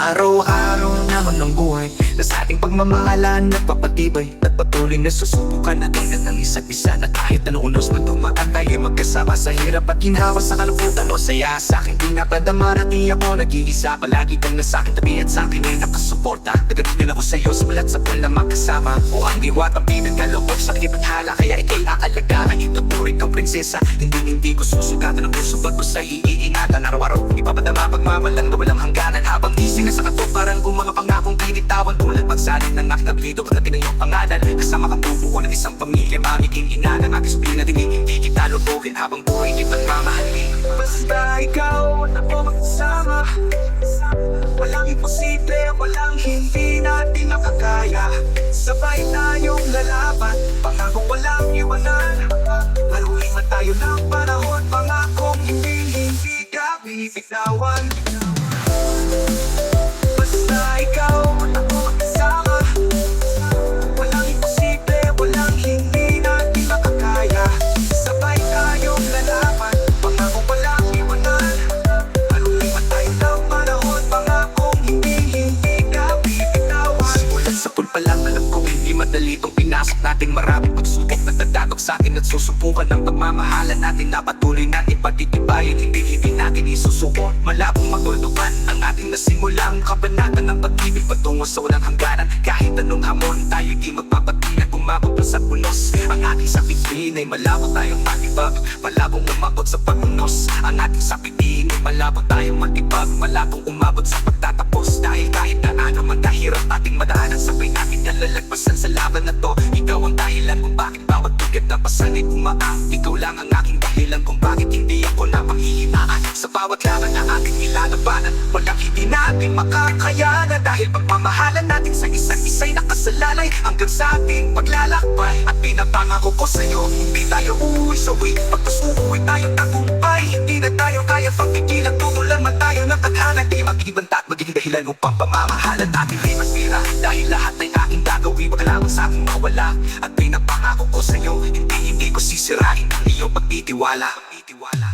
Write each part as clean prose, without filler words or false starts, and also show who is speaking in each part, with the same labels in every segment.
Speaker 1: Araw-araw naman ng buhay na sa ating pagmamahalan nagpapatibay at patuloy na susubukan natin ng isa't isa. Na kahit anong unos man dumaan tayo magkasama sa hirap at ginhawa, sa kalungkutan o saya. Sa akin di napadama na di ako nag-iisa. Palagi kang nasa akin tabi at sa akin ay nakasuporta. Nagagawin ako sa'yo simulat sa pula makasama. O ang diwat ang pinagkaloob sa kipaghala, kaya ikay aalagaan. Ituturing kang prinsesa, hindi ko susugatan ang puso ba't ko sa iingatan. Araw-araw ipapadama pagmamalang na walang hangganan, habang gising na sa katuparan kung mga pangakong binitawan. Tulad pagsalin ng aking naglito pagdating ng iyong pangalan. Kasama kang bubuo ng isang pamilya, magiging ina ng aking sabihin na hindi kita lubuhin habang buhay di pagmamahalin. Basta ikaw at ako magkasama, walang imposible, walang hindi natin makakaya. Sabay tayong lalaban, pangakong walang iwanan. Laluin man tayo ng panahon, pangakong hindi ka bibitawan. Basta ikaw at ako magkasama, walang imposible, walang hindi natin makakaya. Sabay tayong lalaban, pangakong walang iwanan. Laluin man tayo ng panahon, pangakong hindi ka bibitawan. Simulan sa pulpa lang alam ko hindi madali itong pinasok nating maraming pagsubok na dadagok sa atin at susubukan ng pagmamahalan natin na patuloy natin patitibayin. Hindi natin isusuko, malabong maguldukan ang ating nasimulang kabanata ng pag-ibig patungo sa walang hangganan. Kahit anong hamon tayo di magpapatilan, bumabot pa sa pulos. Ang ating sapitin ay malabo tayong matibag, malabong umabot sa pagpunos. Ang ating sapitin ay malabo tayong matibag, malabong umabot sa pagtatapos. Dahil kahit na ano man kahirap ating madaanan, sabay natin nalalagpasan sa laban na to. Ikaw ang dahilan kung bakit bawat tugat na pasanay umaang. Ikaw lang ang aking dahilan kung bakit hindi ako na manghihinaan. Sa bawat laban na ating ilalabanan, walang hindi natin makakayanan. Dahil pagmamahalan natin sa isa't isa'y nakasalalay hanggang sa ating paglalakbay. At pinapangako ko sa'yo, hindi tayo uuwi-sawi. Pagpasuko'y tayong tagumpay. Hindi na tayo kaya pagpigilan, tutulan man tayo ng tadhana. Di mag-ibanta at magiging dahilan upang pamamahalan natin ay masira. Dahil lahat ay aking gagawin, wag lamang sa aking mawala. At pinapangako ko sa'yo, hindi ko sisirain ang iyong pagtitiwala.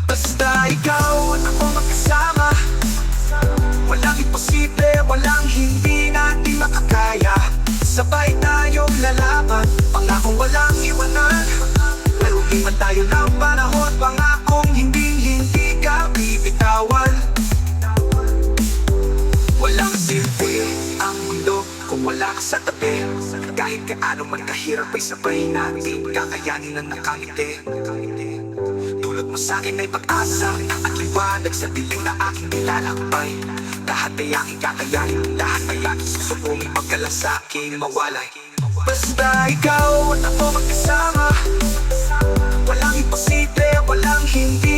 Speaker 1: Basta ikaw at ako magkasama, walang imposible, walang hindi natin makakaya. Sabay tayong lalaban, pangakong walang iwanan. Laruin man tayo ng panahon, pangakong hindi ka bibitawan. Walang silbi ang mundo kung wala ka sa tabi. Kahit kaano man kahirap ay sabay natin kakayanin ang nakangiti. Tulad mo sa'kin ay pag-asa at liwanag sa dilim na aking nilalakbay. Lahat ay aking kakayanin, lahat ay aking susubungin, magkalang sa aking mawalay. Basta ikaw at ako magkasama, walang imposible, walang hindi